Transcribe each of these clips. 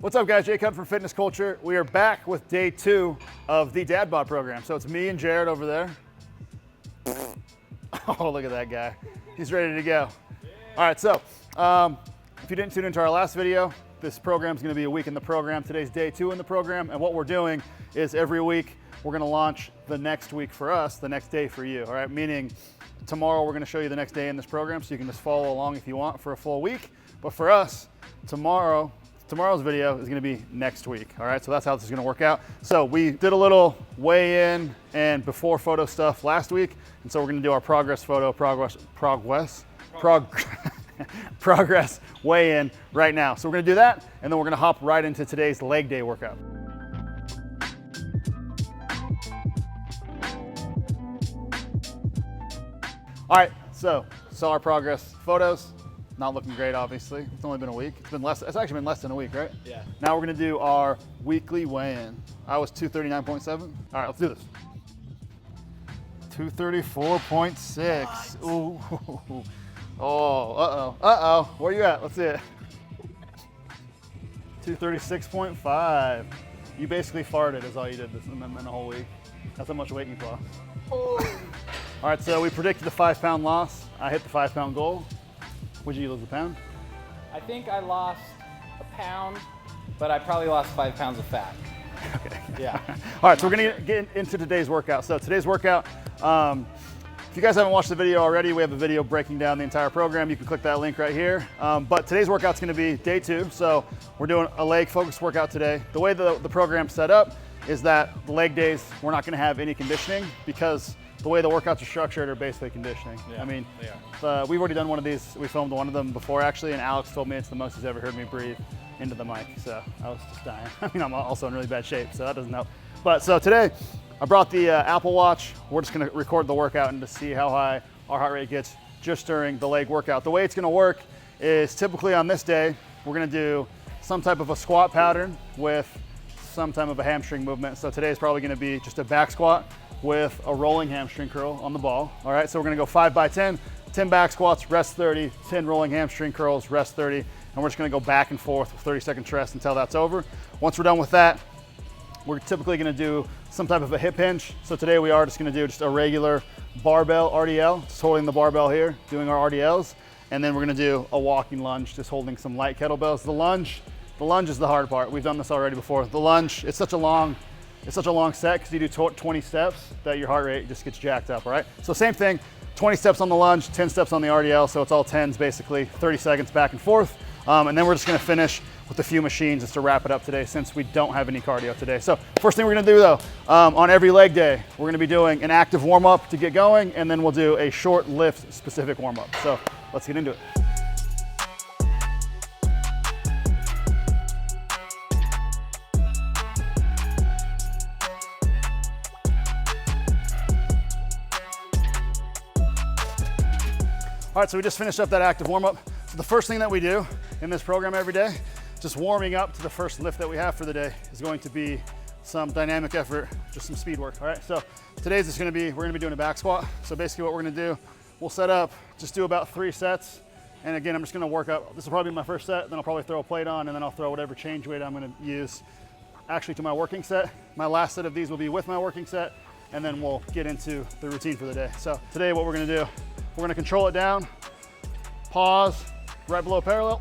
What's up guys, Jake Hunt from Fitness Culture. We are back with day 2 of the Dad Bod program. So it's me and Jared over there. Oh, look at that guy. He's ready to go. All right, so if you didn't tune into our last video, this program is gonna be a week in the program. Today's day 2 in the program. And what we're doing is every week, we're gonna launch the next week for us, the next day for you, all right? Meaning tomorrow, we're gonna show you the next day in this program so you can just follow along if you want for a full week. But for us, tomorrow's video is gonna be next week, all right? So that's how this is gonna work out. So we did a little weigh in and before photo stuff last week. And so we're gonna do our progress photo, progress weigh in right now. So we're gonna do that, and then we're gonna hop right into today's leg day workout. All right, so saw our progress photos. Not looking great, obviously. It's only been a week. It's actually been less than a week, right? Yeah. Now we're gonna do our weekly weigh-in. I was 239.7. All right, let's do this. 234.6. Ooh. Oh, uh-oh. Where you at? Let's see it. 236.5. You basically farted is all you did in the whole week. That's how much weight you've lost. Oh. All right, so we predicted a 5-pound loss. I hit the 5-pound goal. Would you lose a pound? I think I lost a pound, but I probably lost 5 pounds of fat. Okay. Yeah. All right, so we're gonna get into today's workout. So today's workout, if you guys haven't watched the video already, we have a video breaking down the entire program. You can click that link right here. But today's workout's gonna be day 2. So we're doing a leg focused workout today. The way the program's set up is that the leg days, we're not gonna have any conditioning because the way the workouts are structured are basically conditioning. Yeah, I mean, they we've already done one of these. We filmed one of them before actually, and Alex told me it's the most he's ever heard me breathe into the mic. So I was just dying. I mean, I'm also in really bad shape, so that doesn't help. But so today, I brought the Apple Watch. We're just gonna record the workout and to see how high our heart rate gets just during the leg workout. The way it's gonna work is typically on this day, we're gonna do some type of a squat pattern with some type of a hamstring movement. So today is probably gonna be just a back squat with a rolling hamstring curl on the ball. All right, so we're gonna go 5 by 10, 10 back squats, rest 30, 10 rolling hamstring curls, rest 30, and we're just gonna go back and forth with 30 seconds rest until that's over. Once we're done with that, we're typically gonna do some type of a hip hinge. So today we are just gonna do just a regular barbell RDL, just holding the barbell here, doing our RDLs, and then we're gonna do a walking lunge, just holding some light kettlebells. The lunge is the hard part. We've done this already before. The lunge, it's such a long set because you do 20 steps that your heart rate just gets jacked up, all right? So same thing, 20 steps on the lunge, 10 steps on the RDL, so it's all 10s basically, 30 seconds back and forth. And then we're just gonna finish with a few machines just to wrap it up today since we don't have any cardio today. So first thing we're gonna do though, on every leg day, we're gonna be doing an active warm up to get going, and then we'll do a short lift specific warm up. So let's get into it. All right, so we just finished up that active warm-up. So the first thing that we do in this program every day, just warming up to the first lift that we have for the day, is going to be some dynamic effort, just some speed work, all right? So today's just we're gonna be doing a back squat. So basically what we're gonna do, we'll set up, just do about 3 sets. And again, I'm just gonna work up, this will probably be my first set, then I'll probably throw a plate on, and then I'll throw whatever change weight I'm gonna use actually to my working set. My last set of these will be with my working set, and then we'll get into the routine for the day. So today what we're gonna do, we're gonna control it down, pause, right below parallel,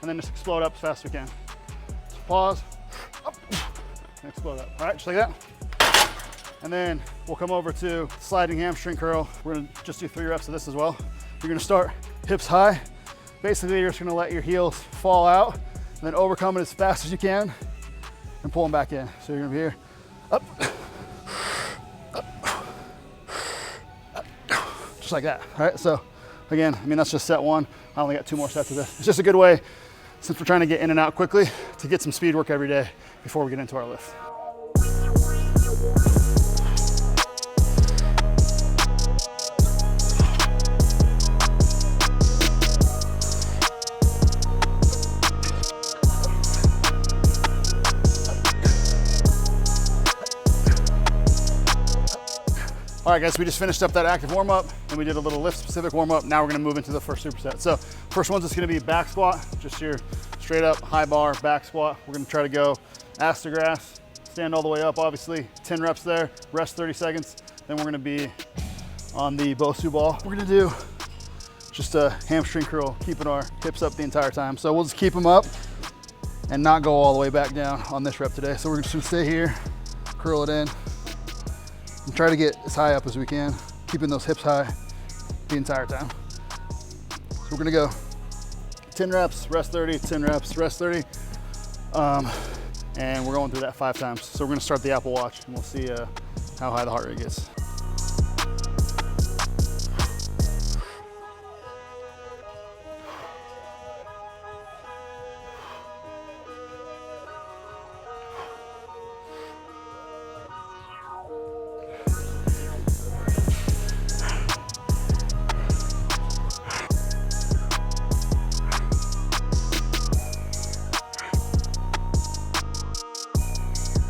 and then just explode up as fast as we can. So pause, up, and explode up. All right, just like that. And then we'll come over to sliding hamstring curl. We're gonna just do 3 reps of this as well. You're gonna start hips high. Basically, you're just gonna let your heels fall out, and then overcome it as fast as you can, and pull them back in. So you're gonna be here, up, just like that, all right? So again, I mean, that's just set 1. I only got 2 more sets of this. It's just a good way, since we're trying to get in and out quickly, to get some speed work every day before we get into our lift. All right, guys, we just finished up that active warm-up, and we did a little lift-specific warm-up. Now we're gonna move into the first superset. So first one's just gonna be back squat, just your straight up high bar back squat. We're gonna try to go ass to grass, stand all the way up, obviously, 10 reps there, rest 30 seconds. Then we're gonna be on the Bosu ball. We're gonna do just a hamstring curl, keeping our hips up the entire time. So we'll just keep them up and not go all the way back down on this rep today. So we're just gonna stay here, curl it in, and try to get as high up as we can, keeping those hips high the entire time. So we're gonna go 10 reps, rest 30, 10 reps, rest 30. And we're going through that 5 times. So we're gonna start the Apple Watch and we'll see how high the heart rate gets.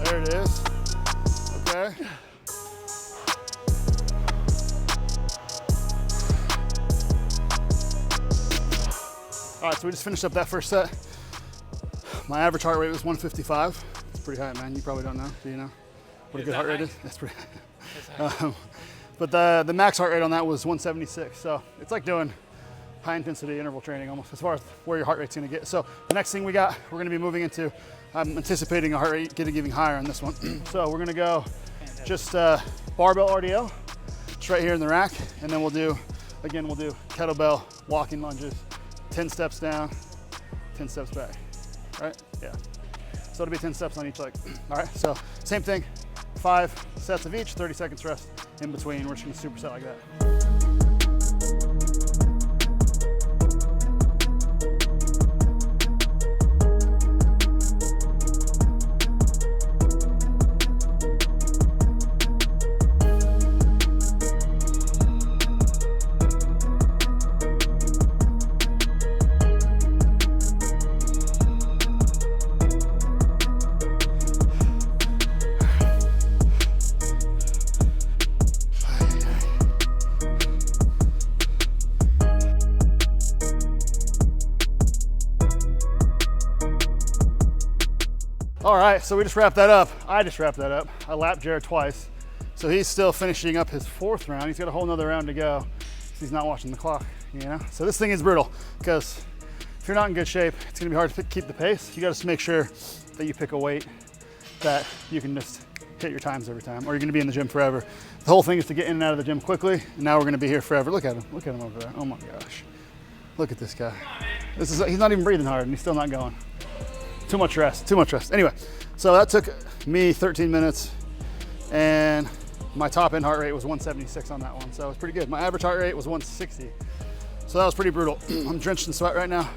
There it is. Okay. All right, so we just finished up that first set. My average heart rate was 155. It's pretty high, man. You probably don't know. Do you know what a good heart rate is? That's pretty high. But the max heart rate on that was 176. So it's like doing high intensity interval training almost, as far as where your heart rate's gonna get. So the next thing we're gonna be moving into, I'm anticipating a heart rate getting higher on this one. So we're gonna go just barbell RDL, just right here in the rack. And then we'll do kettlebell walking lunges, 10 steps down, 10 steps back, right? Yeah. So it'll be 10 steps on each leg. All right, so same thing, 5 sets of each, 30 seconds rest in between. We're just gonna superset like that. All right, so we just wrapped that up. I just wrapped that up. I lapped Jared twice. So he's still finishing up his 4th round. He's got a whole nother round to go. He's not watching the clock, you know? So this thing is brutal because if you're not in good shape, it's gonna be hard to keep the pace. You gotta just make sure that you pick a weight that you can just hit your times every time, or you're gonna be in the gym forever. The whole thing is to get in and out of the gym quickly, and now we're gonna be here forever. Look at him over there. Oh my gosh. Look at this guy. He's not even breathing hard and he's still not going. Too much rest, too much rest. Anyway, so that took me 13 minutes and my top end heart rate was 176 on that one. So it was pretty good. My average heart rate was 160. So that was pretty brutal. I'm drenched in sweat right now.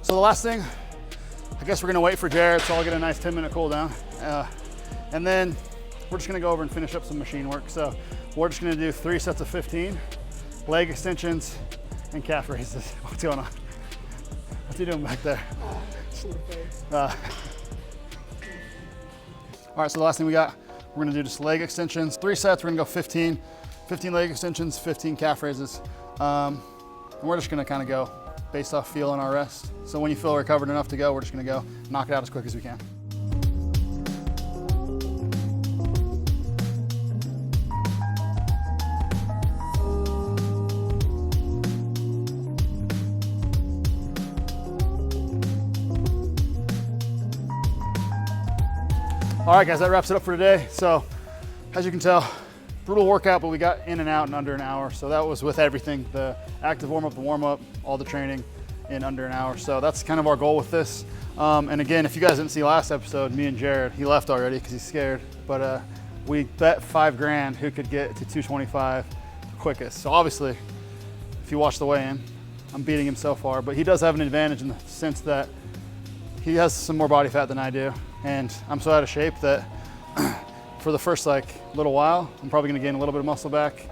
So the last thing, I guess we're gonna wait for Jared, so I'll get a nice 10-minute cool down. And then we're just gonna go over and finish up some machine work. So we're just gonna do 3 sets of 15, leg extensions and calf raises. What's going on? What's he doing back there? All right, so the last thing we got, we're gonna do just leg extensions. 3 sets, we're gonna go 15 leg extensions, 15 calf raises. And we're just gonna kind of go based off feel and our rest. So when you feel recovered enough to go, we're just gonna go knock it out as quick as we can. All right, guys, that wraps it up for today. So as you can tell, brutal workout, but we got in and out in under an hour. So that was with everything, the active warm-up, the warm-up, all the training in under an hour. So that's kind of our goal with this. And again, if you guys didn't see last episode, me and Jared, he left already because he's scared. But we bet 5 grand who could get to 225 quickest. So obviously, if you watch the weigh-in, I'm beating him so far, but he does have an advantage in the sense that he has some more body fat than I do. And I'm so out of shape that for the first little while, I'm probably gonna gain a little bit of muscle back.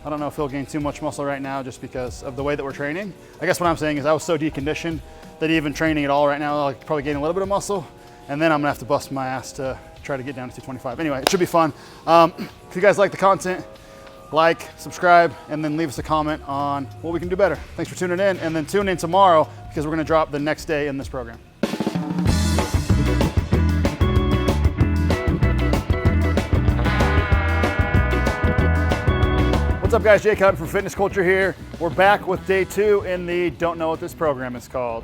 I don't know if he'll gain too much muscle right now just because of the way that we're training. I guess what I'm saying is I was so deconditioned that even training at all right now, I'll probably gain a little bit of muscle, and then I'm gonna have to bust my ass to try to get down to 225. Anyway, it should be fun. If you guys like the content, like, subscribe, and then leave us a comment on what we can do better. Thanks for tuning in, and then tune in tomorrow because we're gonna drop the next day in this program. What's up guys, Jake Hutton from Fitness Culture here. We're back with day 2 in the don't know what this program is called.